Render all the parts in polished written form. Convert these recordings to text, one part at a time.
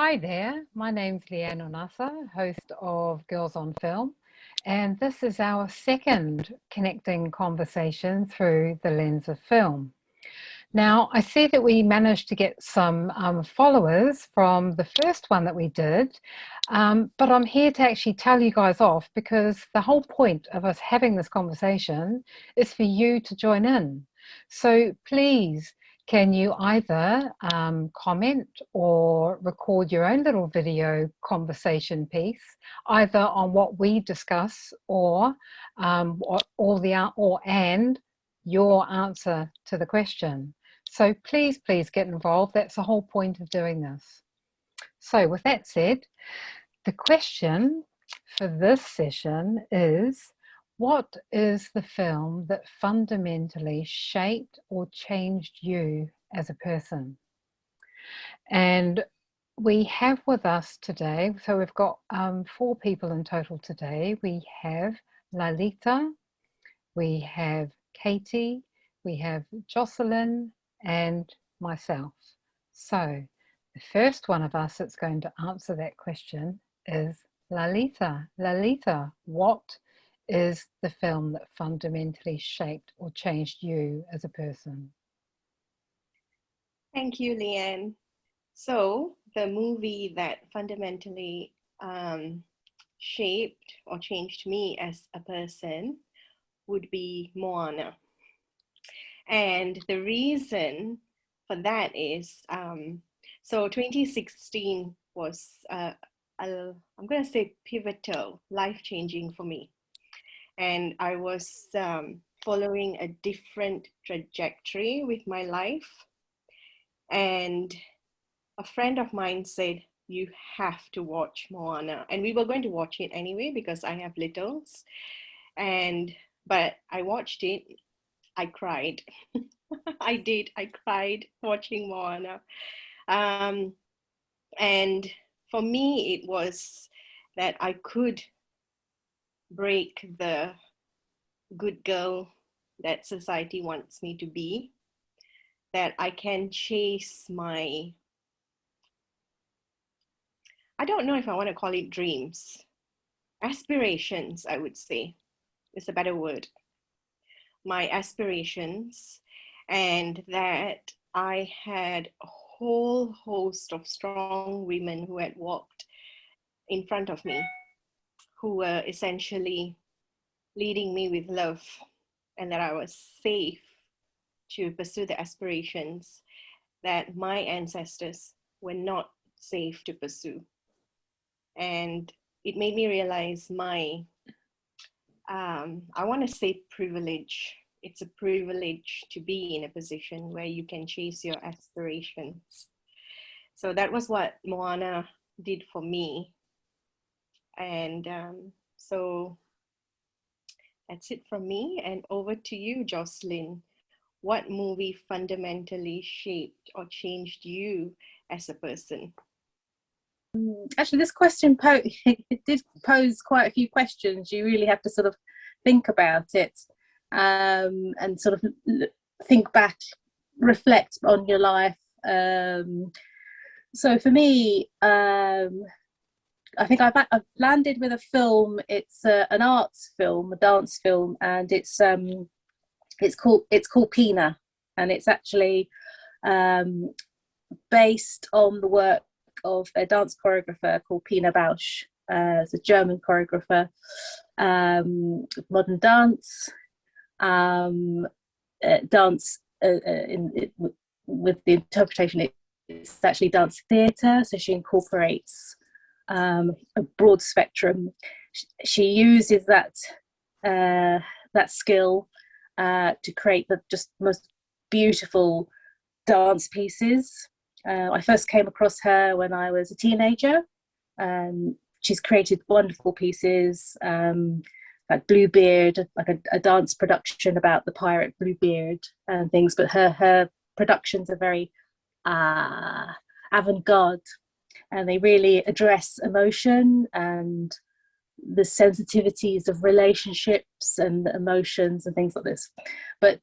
Hi there, my name's Leanne Onasa, host of Girls on Film, and this is our second connecting conversation through the lens of film. Now, I see that we managed to get some followers from the first one that we did, but I'm here to actually tell you guys off because the whole point of us having this conversation is for you to join in. So please, can you either comment or record your own little video conversation piece, either on what we discuss or and your answer to the question. So please get involved. That's the whole point of doing this. So with that said, the question for this session is, what is the film that fundamentally shaped or changed you as a person? And we have with us today, so we've got 4 people in total today. We have Lalita, we have Katie, we have Jocelyn, and myself. So the first one of us that's going to answer that question is Lalita. Lalita, what is the film that fundamentally shaped or changed you as a person? Thank you, Leanne. So the movie that fundamentally shaped or changed me as a person would be MOANA. And the reason for that is, so 2016 was, I'm going to say pivotal, life-changing for me. And I was following a different trajectory with my life. And a friend of mine said, you have to watch MOANA. And we were going to watch it anyway because I have littles. But I watched it. I cried. I did. I cried watching MOANA. And for me, it was that I could break the good girl that society wants me to be, that I can chase my, I don't know if I want to call it dreams, aspirations, I would say, is a better word. My aspirations, and that I had a whole host of strong women who had walked in front of me, who were essentially leading me with love, and that I was safe to pursue the aspirations that my ancestors were not safe to pursue. And it made me realize my, I want to say privilege. It's a privilege to be in a position where you can chase your aspirations. So that was what MOANA did for me. And so that's it from me. And over to you, Jocelyn. What movie fundamentally shaped or changed you as a person? Actually, this question it did pose quite a few questions. You really have to sort of think about it and sort of think back, reflect on your life. So for me, I think I've landed with a film. It's an arts film, a dance film, and it's called PINA, and it's actually based on the work of a dance choreographer called PINA. It's a German choreographer, modern dance, with the interpretation. It's actually dance theatre, so she incorporates a broad spectrum. She uses that skill to create the just most beautiful dance pieces. I first came across her when I was a teenager. She's created wonderful pieces, like Bluebeard, like a dance production about the pirate Bluebeard and things. But her productions are very avant-garde, and they really address emotion and the sensitivities of relationships and emotions and things like this. But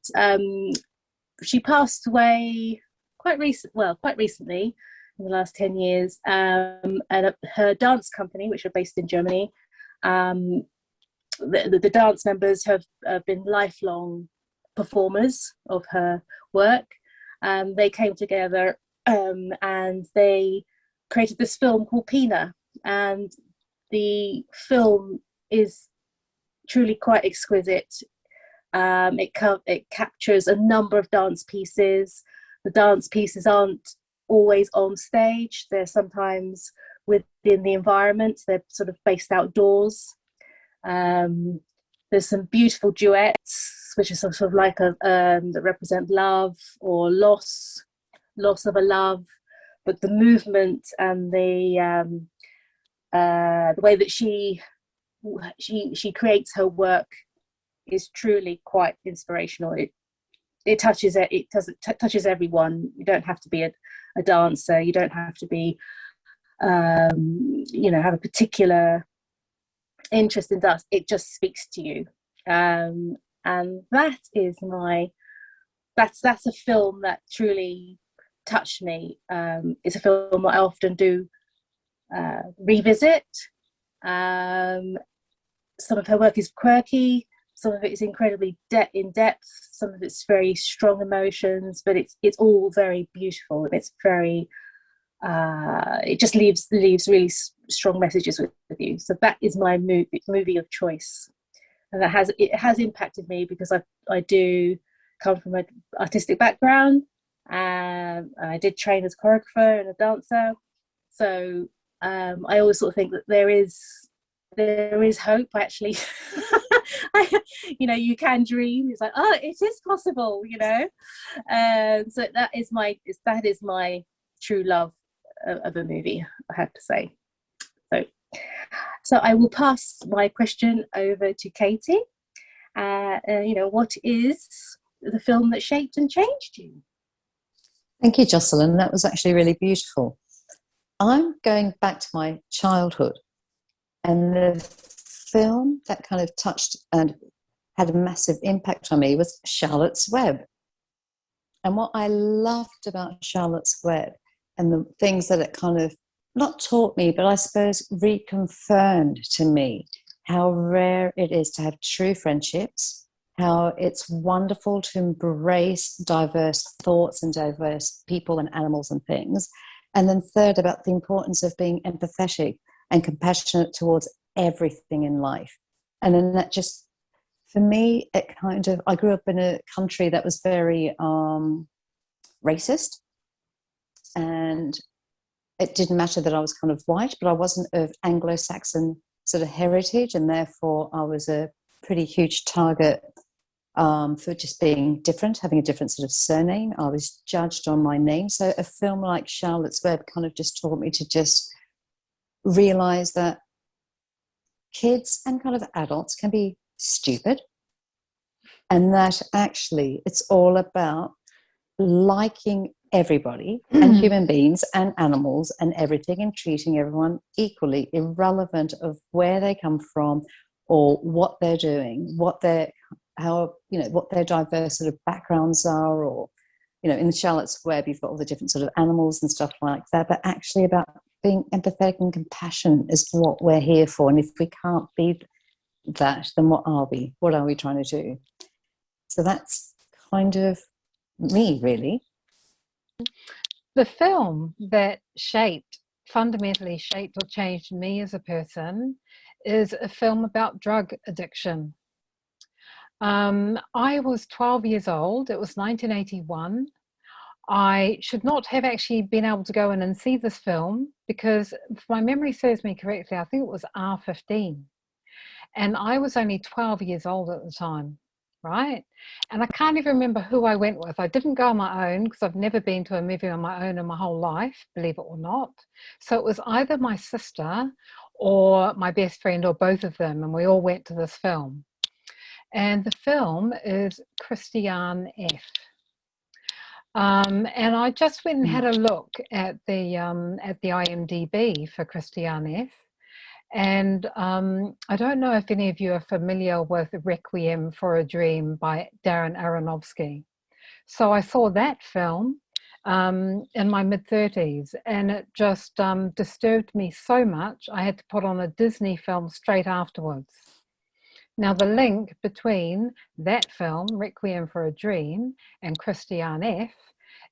she passed away quite recently, in the last 10 years. And her dance company, which are based in Germany, the dance members have been lifelong performers of her work. They came together and they created this film called PINA, and the film is truly quite exquisite. It captures a number of dance pieces. The dance pieces aren't always on stage. They're sometimes within the environment. They're sort of based outdoors. There's some beautiful duets, which is sort of like that represent love or loss of a love. But the movement and the way that she creates her work is truly quite inspirational. It touches touches everyone. You don't have to be a dancer. You don't have to be have a particular interest in dance. It just speaks to you, and that is that's a film that truly touched me. It's a film that I often do revisit. Some of her work is quirky, some of it is incredibly in depth, some of it's very strong emotions, but it's all very beautiful, and it's very it just leaves really strong messages with you. So that is my movie of choice, and it has impacted me because I do come from an artistic background, and I did train as a choreographer and a dancer. So I always sort of think that there is hope, actually. You can dream. It's like, oh, it is possible, so that is my true love of a movie, I have to say. So I will pass my question over to Katie. What is the film that shaped and changed you? Thank you, Jocelyn. That was actually really beautiful. I'm going back to my childhood, and the film that kind of touched and had a massive impact on me was Charlotte's Web. And what I loved about Charlotte's Web, and the things that it kind of not taught me, but I suppose reconfirmed to me how rare it is to have true friendships, how it's wonderful to embrace diverse thoughts and diverse people and animals and things. And then third, about the importance of being empathetic and compassionate towards everything in life. And then that just, for me, I grew up in a country that was very racist, and it didn't matter that I was kind of white, but I wasn't of Anglo-Saxon sort of heritage, and therefore I was a pretty huge target for just being different, having a different sort of surname. I was judged on my name. So a film like Charlotte's Web kind of just taught me to just realize that kids and kind of adults can be stupid, and that actually it's all about liking everybody and human beings and animals and everything, and treating everyone equally, irrelevant of where they come from or what they're doing, what their diverse sort of backgrounds are, or in the Charlotte's Web you've got all the different sort of animals and stuff like that, but actually about being empathetic and compassion is what we're here for. And if we can't be that, then what are we? What are we trying to do? So that's kind of me, really. The film that fundamentally shaped or changed me as a person is a film about drug addiction. I was 12 years old. It was 1981. I should not have actually been able to go in and see this film because, if my memory serves me correctly, I think it was R15. And I was only 12 years old at the time, right? And I can't even remember who I went with. I didn't go on my own because I've never been to a movie on my own in my whole life, believe it or not. So it was either my sister or my best friend or both of them, and we all went to this film. And the film is CHRISTIANE F. And I just went and had a look at the IMDb for CHRISTIANE F. And I don't know if any of you are familiar with Requiem for a Dream by Darren Aronofsky. So I saw that film in my mid-30s, and it just disturbed me so much I had to put on a Disney film straight afterwards. Now, the link between that film, Requiem for a Dream, and Christiane F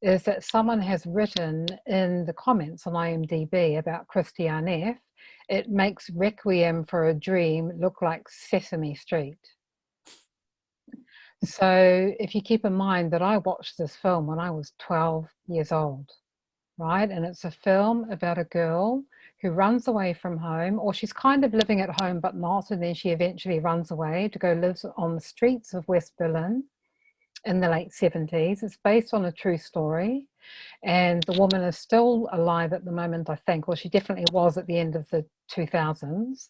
is that someone has written in the comments on IMDb about Christiane F, it makes Requiem for a Dream look like Sesame Street. So if you keep in mind that I watched this film when I was 12 years old, right? And it's a film about a girl who runs away from home, or she's kind of living at home but not, and then she eventually runs away to go live on the streets of West Berlin in the late 70s. It's based on a true story, and the woman is still alive at the moment, I think, or she definitely was at the end of the 2000s.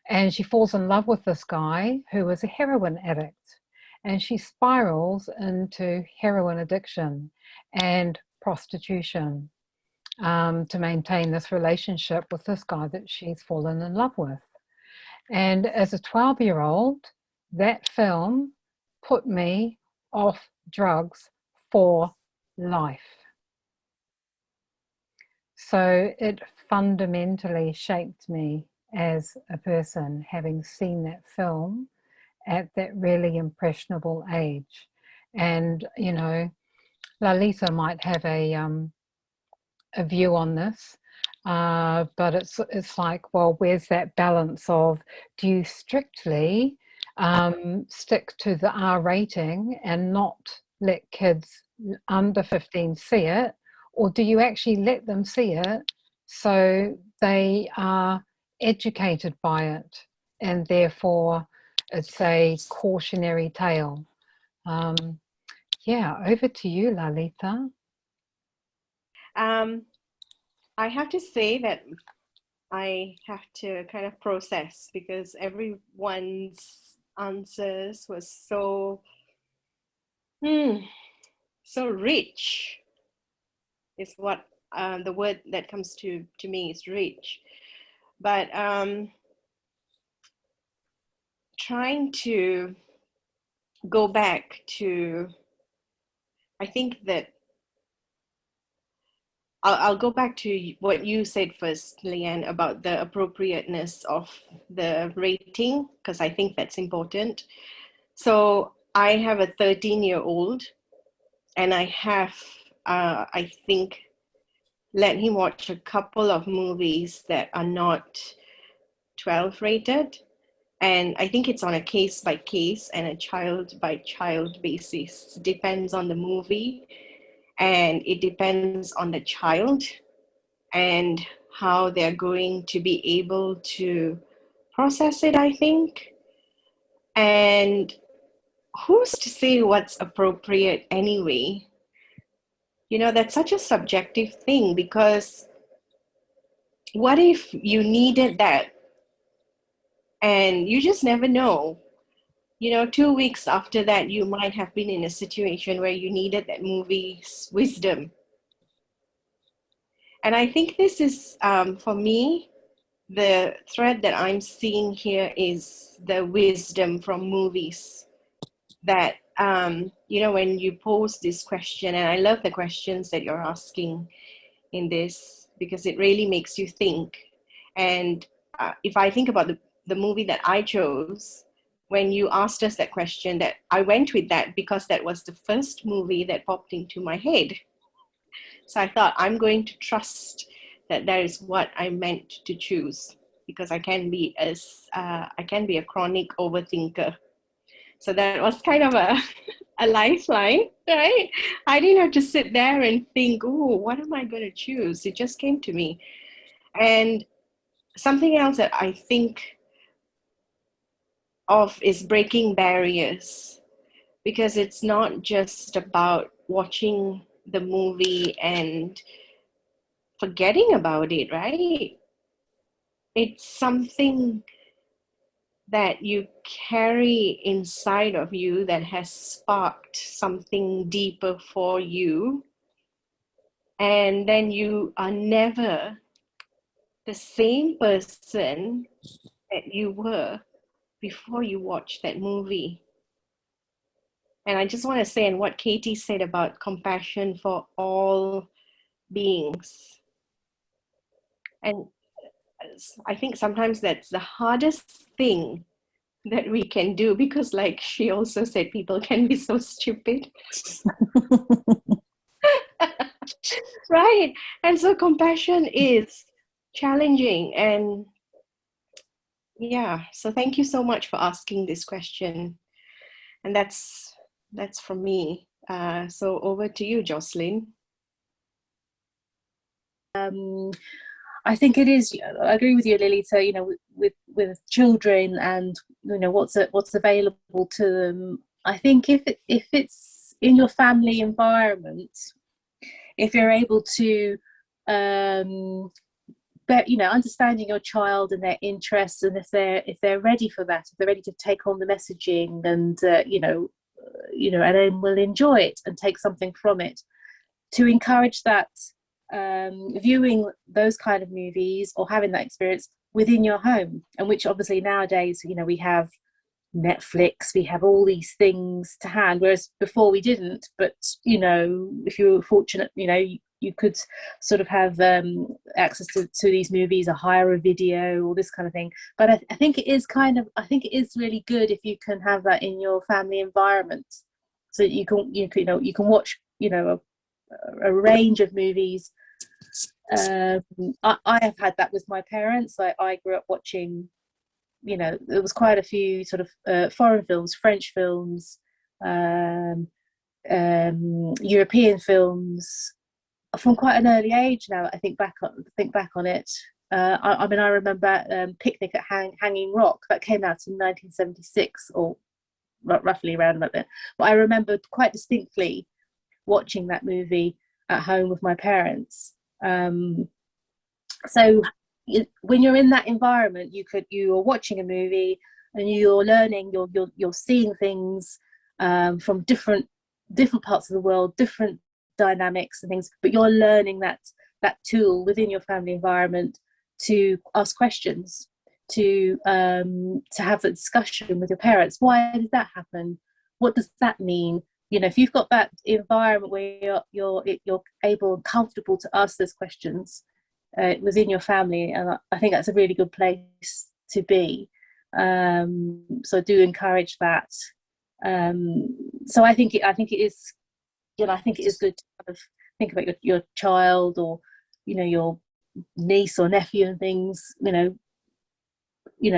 And she falls in love with this guy who is a heroin addict, and she spirals into heroin addiction and prostitution to maintain this relationship with this guy that she's fallen in love with. And as a 12-year-old, that film put me off drugs for life. So it fundamentally shaped me as a person, having seen that film at that really impressionable age. And, you know, Lalita might have a view on this, but it's like, well, where's that balance of, do you strictly stick to the R rating and not let kids under 15 see it, or do you actually let them see it so they are educated by it, and therefore it's a cautionary tale? Yeah, over to you, Lalita. I have to say that I have to kind of process, because everyone's answers was so so rich, is what the word that comes to me is rich. But trying to go back to, I think that I'll go back to what you said first, Leanne, about the appropriateness of the rating, because I think that's important. So I have a 13-year-old, and I have, I think, let him watch a couple of movies that are not 12 rated. And I think it's on a case by case and a child by child basis. Depends on the movie, and it depends on the child and how they're going to be able to process it, I think. And who's to say what's appropriate anyway? You know, that's such a subjective thing, because what if you needed that and you just never know? You know, 2 weeks after that, you might have been in a situation where you needed that movie's wisdom. And I think this is, for me, the thread that I'm seeing here is the wisdom from movies. That, you know, when you pose this question, and I love the questions that you're asking in this, because it really makes you think. And if I think about the movie that I chose, when you asked us that question, that I went with that because that was the first movie that popped into my head. So I thought, I'm going to trust that that is what I meant to choose, because I can be a chronic overthinker. So that was kind of a lifeline, right? I didn't have to sit there and think, oh, what am I going to choose? It just came to me. And something else that I think of is breaking barriers, because it's not just about watching the movie and forgetting about it, right? It's something that you carry inside of you that has sparked something deeper for you. And then you are never the same person that you were before you watched that movie. And I just want to say, and what Katie said about compassion for all beings. And I think sometimes that's the hardest thing that we can do, because like she also said, people can be so stupid. Right. And so compassion is challenging. And yeah, so thank you so much for asking this question. And that's from me. So over to you, Jocelyn. I think it is. I agree with you, Lily. So with children and what's available to them. I think if it's in your family environment, if you're able to, understanding your child and their interests, and if they're ready for that, if they're ready to take on the messaging, and and then will enjoy it and take something from it, to encourage that. Viewing those kind of movies or having that experience within your home, and which obviously nowadays we have Netflix, we have all these things to hand, whereas before we didn't. But if you were fortunate, you could sort of have access to these movies or hire a video or this kind of thing. But I think it is really good if you can have that in your family environment, so that you can watch a range of movies. I have had that with my parents. I grew up watching, there was quite a few sort of foreign films, French films, European films from quite an early age. Now I think back on it. I remember Picnic at Hanging Rock, that came out in 1976, or roughly around about then. But I remember quite distinctly watching that movie at home with my parents. So when you're in that environment, you're watching a movie and you're learning, you're seeing things from different parts of the world, different dynamics and things, but you're learning that tool within your family environment to ask questions, to have the discussion with your parents. Why did that happen? What does that mean? If you've got that environment where you're able and comfortable to ask those questions within your family, and I think that's a really good place to be. So I do encourage that. So I think it is, I think it is good to kind of think about your child, or your niece or nephew and things. If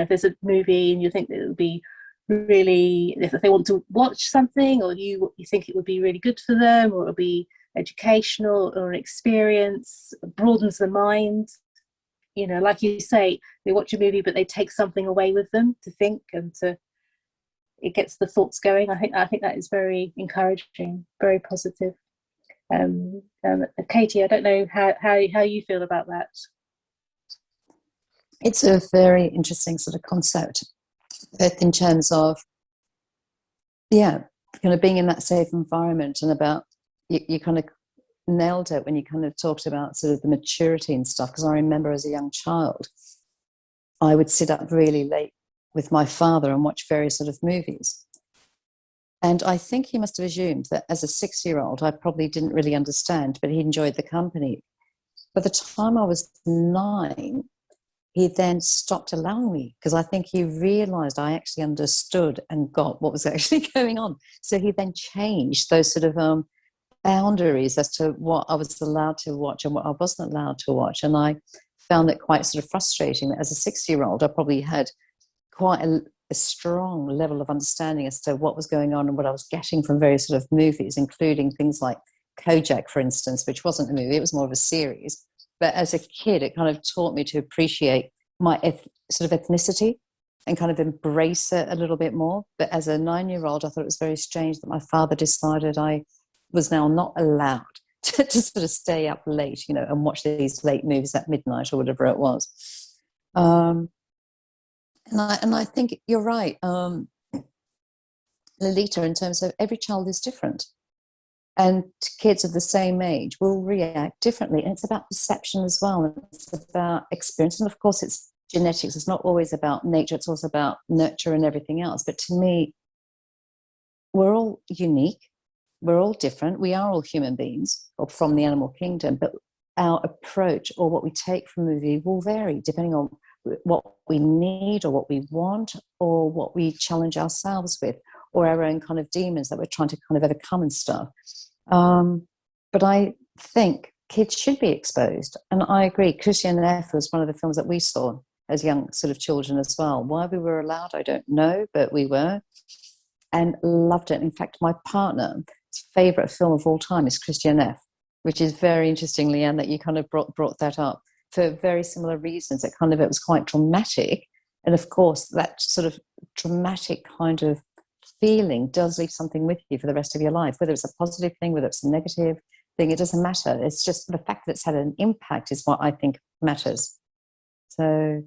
there's a movie and you think that it would be really, if they want to watch something, or you think it would be really good for them, or it'll be educational or an experience, broadens the mind. Like you say, they watch a movie but they take something away with them to think, and it gets the thoughts going. I think that is very encouraging, very positive. Katie, I don't know how you feel about that. It's a very interesting sort of concept, both in terms of, kind of being in that safe environment, and about, you kind of nailed it when you kind of talked about sort of the maturity and stuff. Because I remember as a young child, I would sit up really late with my father and watch various sort of movies. And I think he must have assumed that as a 6-year-old, I probably didn't really understand, but he enjoyed the company. By the time I was 9, he then stopped allowing me, because I think he realized I actually understood and got what was actually going on. So he then changed those sort of boundaries as to what I was allowed to watch and what I wasn't allowed to watch. And I found it quite sort of frustrating that as a 6-year-old, I probably had quite a strong level of understanding as to what was going on and what I was getting from various sort of movies, including things like Kojak, for instance, which wasn't a movie, it was more of a series. But as a kid, it kind of taught me to appreciate my sort of ethnicity and kind of embrace it a little bit more. But as a 9-year-old, I thought it was very strange that my father decided I was now not allowed to sort of stay up late, and watch these late movies at midnight or whatever it was. And I think you're right, Lolita, in terms of every child is different. And kids of the same age will react differently. And it's about perception as well. It's about experience. And of course, it's genetics. It's not always about nature. It's also about nurture and everything else. But to me, we're all unique, we're all different, we are all human beings or from the animal kingdom, but our approach or what we take from the movie will vary depending on what we need or what we want or what we challenge ourselves with, or our own kind of demons that we're trying to kind of overcome and stuff. But I think kids should be exposed. And I agree, CHRISTIANE F was one of the films that we saw as young sort of children as well. Why we were allowed, I don't know, but we were, and loved it. In fact, my partner's favourite film of all time is CHRISTIANE F, which is very interesting, Leanne, that you kind of brought that up for very similar reasons. It was quite dramatic. And of course, that sort of dramatic kind of feeling does leave something with you for the rest of your life, whether it's a positive thing, whether it's a negative thing, it doesn't matter. It's just the fact that it's had an impact is what I think matters. So,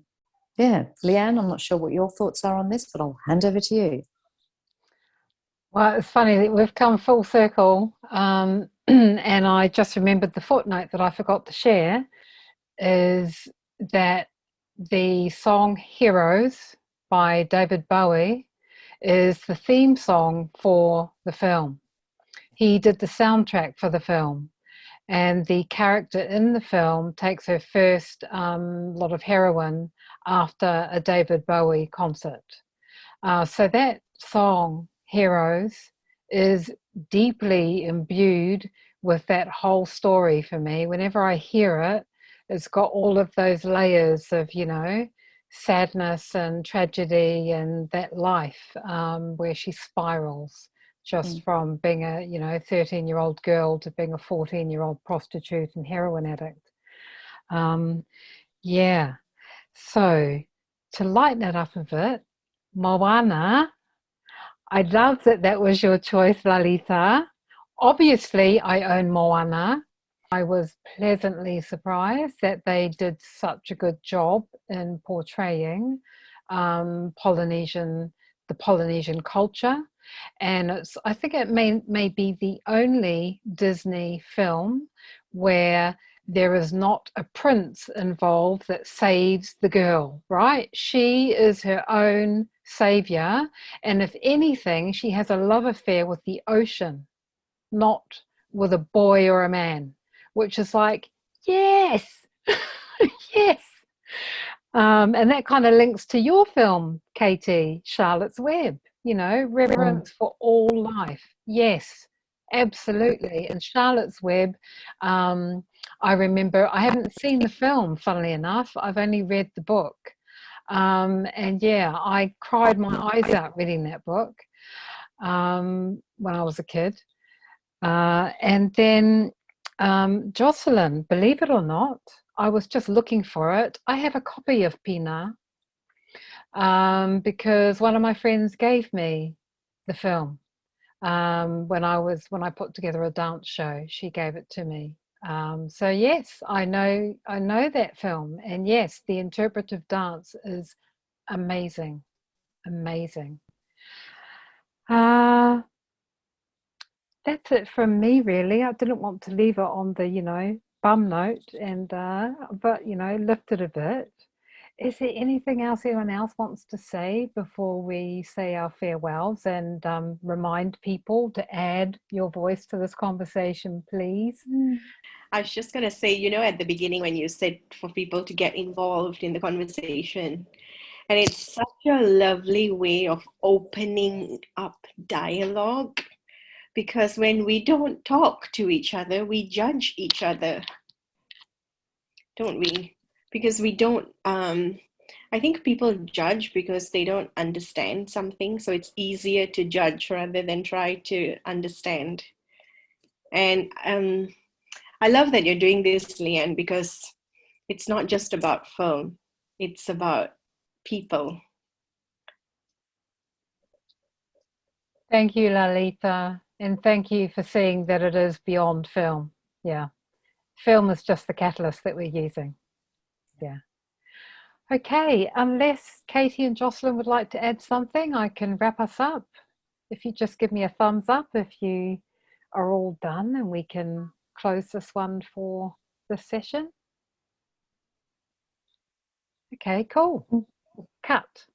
yeah, Leanne, I'm not sure what your thoughts are on this, but I'll hand over to you. Well, it's funny that we've come full circle, and I just remembered the footnote that I forgot to share is that the song Heroes by David Bowie is the theme song for the film. He did the soundtrack for the film, and the character in the film takes her first lot of heroin after a David Bowie concert. So that song, Heroes, is deeply imbued with that whole story for me. Whenever I hear it, it's got all of those layers of, you know, sadness and tragedy and that life where she spirals just from being a, you know, 13-year-old girl to being a 14-year-old prostitute and heroin addict. Yeah. So to lighten it up a bit, MOANA, I love that that was your choice, Lalita. Obviously, I own MOANA. I was pleasantly surprised that they did such a good job in portraying the Polynesian culture. And I think it may be the only Disney film where there is not a prince involved that saves the girl, right? She is her own savior. And if anything, she has a love affair with the ocean, not with a boy or a man, which is like, yes, yes. And that kind of links to your film, Katie, Charlotte's Web, you know, reverence for all life. Yes, absolutely. And Charlotte's Web, I remember, I haven't seen the film, funnily enough. I've only read the book. And yeah, I cried my eyes out reading that book when I was a kid. And then Jocelyn, believe it or not, I was just looking for it. I have a copy of PINA because one of my friends gave me the film when I put together a dance show. She gave it to me. So yes, I know that film, and yes, the interpretive dance is amazing, amazing. That's it from me, really. I didn't want to leave it on the, you know, bum note, and but you know, lift it a bit. Is there anything else anyone else wants to say before we say our farewells and remind people to add your voice to this conversation, please? I was just going to say, you know, at the beginning when you said for people to get involved in the conversation, and it's such a lovely way of opening up dialogue, because when we don't talk to each other, we judge each other, don't we? Because we don't, I think people judge because they don't understand something. So it's easier to judge rather than try to understand. And I love that you're doing this, Leanne, because it's not just about film, it's about people. Thank you, Lalita, and thank you for seeing that it is beyond film. Yeah, film is just the catalyst that we're using. Yeah. Okay, unless Katie and Jocelyn would like to add something, I can wrap us up. If you just give me a thumbs up if you are all done, and we can close this one for this session. Okay, cool. Cut.